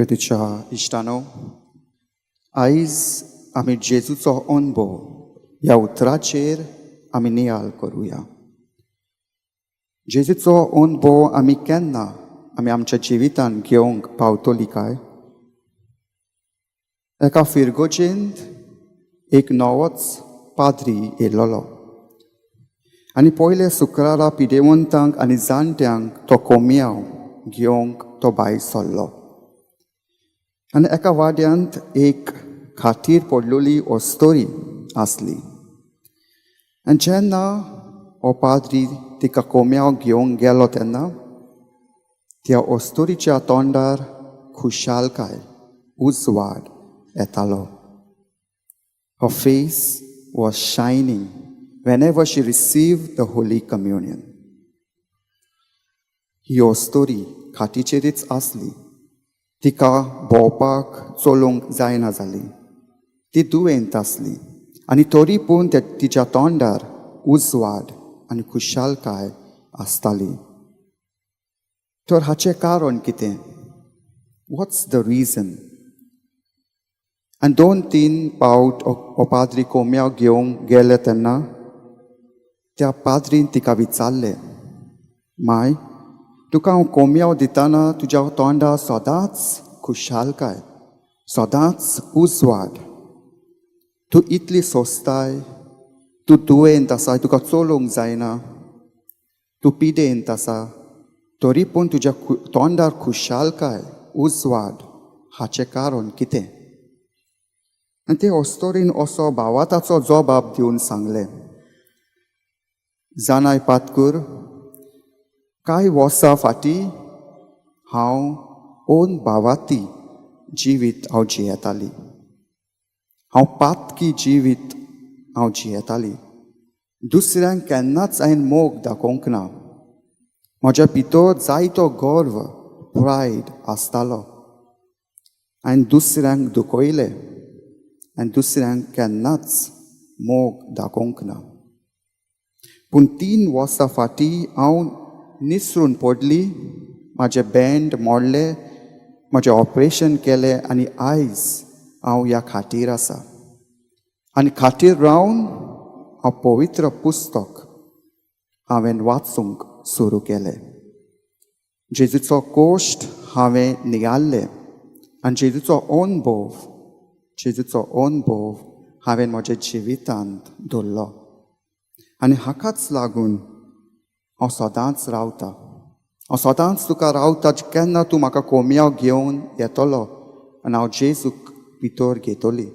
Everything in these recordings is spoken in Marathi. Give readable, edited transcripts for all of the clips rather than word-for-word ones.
प्रितीच्या इश्टानो, आयज आमी जेजूचो अनुभव ह्या उतराचेर आमी नियाळ करुया. जेजूचो अनुभव आमी केन्ना आमच्या जिवितांत घेवंक पावतली काय? एका फिरगोचेंत एक नवोच पाद्री येयलोलो आनी पयले शुक्रारा पिडेवंतांक आनी जाणट्यांक तो कोमयाव घेवंक तो भायर सरलो. आनी एका वाड्यांत एक खाटीर पडलेली ओस्तोरी आसली. आनी जेन्ना हो पाद्री तिका कोम्याव घेवंक गेलो तेन्ना त्या ओस्तोरीच्या तोंडार खुशालकाय, उजवाड येतालो. Her face was shining whenever she received the Holy Communion. ही ओस्तोरी खाटीचेरच आसली. तिका भोंवपाक चलोवंक जायना जाली. ती दुयेंत आसली आनी तरी पूण तिच्या तोंडार उजवाड आनी खुशालकाय आसताली. तर हाचें कारण कितें? What's the reason? आनी 2-3 पावट हो पाद्री कोम्याव घेवंक गेले तेन्ना त्या पाद्रीन तिका विचारलें, माय, तुका हांव कोम्याव दिताना तुज्या तोंडार सदांच खुशालकाय, सदांच उजवाड. तूं इतली सोंसताय, तूं दुयेंत आसा, तुका चलोवंक जायना, तूं पिडेंत आसा, तरी पूण तुज्या तोंडार खुशालकाय, उजवाड. हाचें कारण कितें? आनी ते ओस्तोरीन असो भावाताचो जबाब दिवन सांगलें, जाणाय पातकूर, कांय वर्सां फाटीं हांव ओन भावाती जिवीत हांव जियेताली. हांव पातकी जिवीत हांव जियेताली. दुसऱ्यांक केन्नाच हांवें मोग दाखोवंक ना. म्हज्या भितर जायतो गर्व, प्रायड आसतालो. हांवें दुसऱ्यांक दुखयलें आनी दुसऱ्यांक केन्नाच मोग दाखोवंक ना. पूण 3 वर्सां फाटीं हांव निसरून पडली, म्हाजें बँड मोडलें, म्हजें ऑपरेशन केलें आनी आयज हांव ह्या खाटीर आसा. आनी खाटीर रावन हांव पवित्र पुस्तक हांवें वाचूंक सुरू केलें. जेजूचो कोश्ट हांवें नियाळ्ळें आनी जेजूचो अनुभव हांवें म्हज्या जिवितांत दवरलो. आनी हाकाच लागून हांव सदांच रावता. हांव सदांच तुका रावता. केन्ना तूं म्हाका कोम्याव घेवन येतलो आनी हांव जेजूक भितर घेतली.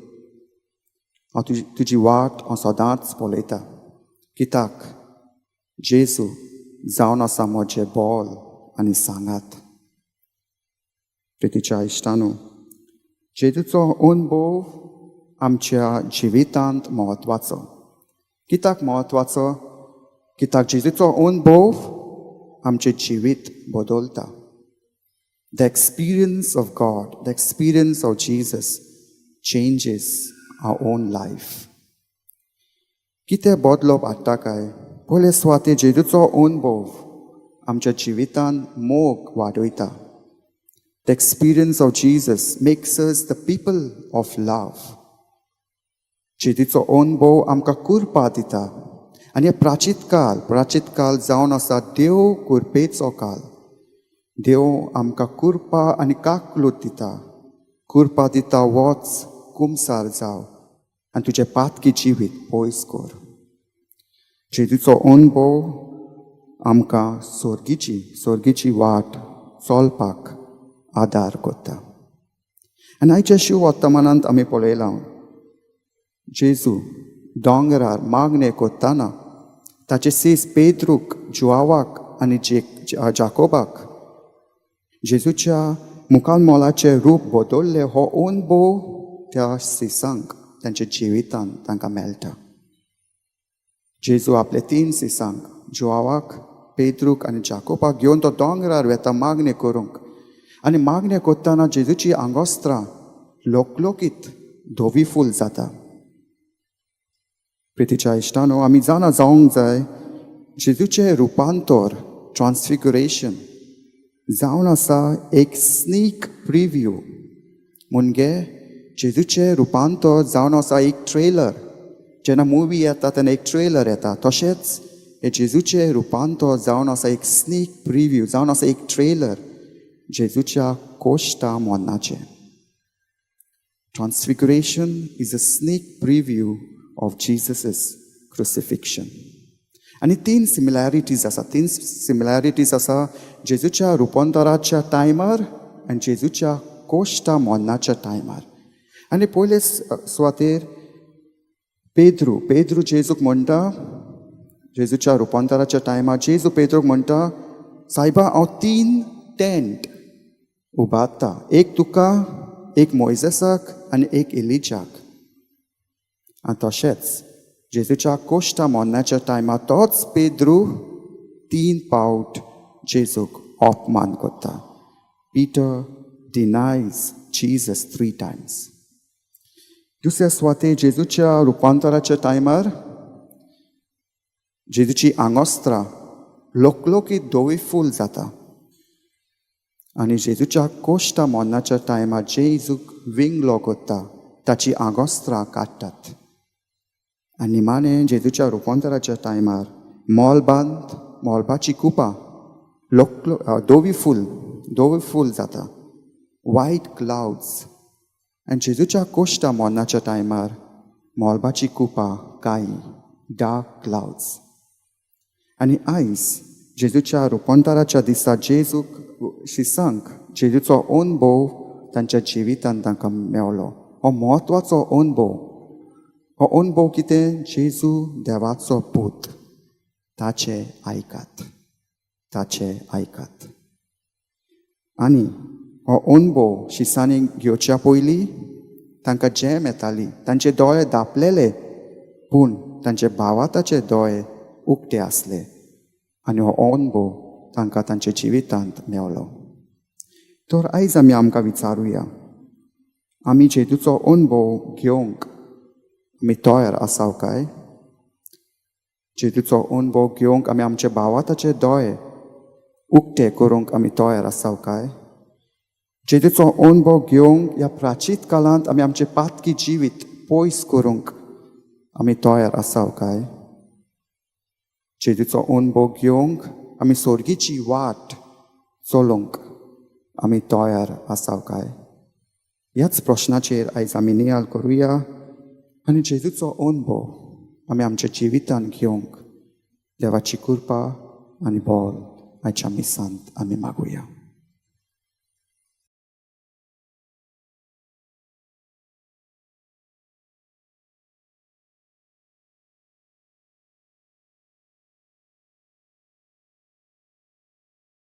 हांव तुजी वाट हांव सदांच पळयता. कित्याक जेजू जावन आसा म्हजें बोल आनी सांगात. प्रितीच्या इश्टानो, जेजूचो अनुभव आमच्या जिवितांत म्हत्वाचो. कित्याक म्हत्वाचो? कित्याक जेजूचो अनुभव आमचें जिवीत बदलता. The experience of God, the experience of Jesus changes our own life. कितें बदलप हाडटा काय? पयले सुवातेर जेजूचो अनुभव आमच्या जिवितांत मोग वाडयता. The experience of Jesus makes us the people of love. जेजूचो अनुभव आमकां कुरपा दिता. आनी प्राचीत काल जावन आसा देव कुरपेचो काल. देव आमकां कुरपा आनी काकलूत दिता. कुरपा दिता, वच, कुमसार जाव आनी तुजें पातकी जिवीत पयस कर. जेजूचो अनुभव आमकां स्वर्गीची वाट चलपाक आदार करता. आनी आयच्या शिव वर्तमानांत आमी पळयलां, जेजू दोंगरार मागणें करतना ताचे सीस पेद्रूक, जुआवाक आनी जाकोबाक जेजूच्या मुखार मोलाचें रूप बदललें. हो अनुभव त्या सिसांक तांच्या जिवितांत तांकां मेळटा. जेजू आपले 3 सिसांक, जुआवाक, पेद्रूक आनी जाकोबाक घेवन तो दोंगरार वेता मागणें करूंक. आनी मागणें करतना जेजूची आंगोस्त्रां लोकलोकीत धोवीफूल जाता. प्रितीच्या इश्टानो, आमी जाणा जावंक जाय, जेजूचें रुपांतर, ट्रान्सफिगुरेशन, जावन आसा एक स्नीक प्रिव्यू म्हणजे जेजूचे रुपांतर जावन आसा एक ट्रेलर. जेन्ना मुवी येता तेन्ना एक ट्रेलर येता, तशेंच हे जेजूचे रुपांतर जावन आसा एक स्नीक प्रिव्यू, जावन आसा एक trailer जेजूच्या Koshta मोन्नाचे. Transfiguration is a sneak preview of Jesus' crucifixion. आणि तीन सिमिलॅरिटीज आसा जेजूच्या रुपांतराच्या टायमार आनी जेजूच्या कोश्टा मोन्नाच्या टायमार. आनी पयले सुवातेर पेद्रू जेजूक म्हणटा, जेजूच्या रुपांतराच्या टायमार जेजू पेद्रूक म्हणटा, सायबा हांव 3 टेंट उबारता, एक तुका, एक मोइसेसाक आनी एक एलिजाक. आनी तशेंच जेजूच्या कोश्टा मोन्नाच्या टायमार तोच पेद्रू 3 पावट जेजूक अपमान करता. Peter denies Jesus 3 times. दुसऱ्या सुवातेर जेजूच्या रुपांतराच्या टायमार जेजूची आंगोस्त्रां लोकलोकीत दोळीफूल जाता. आनी जेजूच्या कोश्टा मोन्नाच्या टायमार जेजूक विंगलो करता, ताची आंगोस्त्रां काडटात. आनी निमाणें जेजूच्या रुपांतराच्या टायमार मोलबाची कुपां दोळीफूल जाता, व्हायट क्लाउड्स. आनी जेजूच्या कोश्टा मोन्नाच्या टायमार मोलबाची कुपां काळी, डार्क क्लाउड्स. आनी आयज जेजूच्या रुपांतराच्या दिसा शिसांक जेजूचो अनुभव तांच्या जिवितांत तांकां मेवलो. हो म्हत्वाचो अनुभव. हो अनुभव कितें? जेजू देवाचो पूत. ताचे आयकात. आनी हो अनुभव शिसांनी घेवच्या पयलीं तांकां जेम येताली, तांचे दोळे धांपलेले, पूण तांचे भावाताचे दोळे उक्ते आसले. आनी हो अनुभव तांकां तांच्या जिवितांत मेवलो. तर आयज आमकां विचारुया, आमी जेजूचो अनुभव घेवंक आमी तयार आसाव काय? जेजूचो अनुभव घेवंक आमी आमचे भावाताचे दोळे उक्ते करूंक आमी तयार आसाव काय? जेजूचो अनुभव घेवंक ह्या प्राचीत काळांत आमी आमचें पातकी जिवीत पयस करूंक आमी तयार आसाव काय? जेजूचो अनुभव घेवंक आमी सोर्गीची वाट चलोवंक आमी तयार आसाव काय? ह्याच प्रश्नाचेर आयज आमी नियाळ करुया आनी जेजूचो अनुभव आमी आमच्या जिवितांत घेवंक देवाची कृपा आनी बोल आयच्या मिसांत आमी मागुया.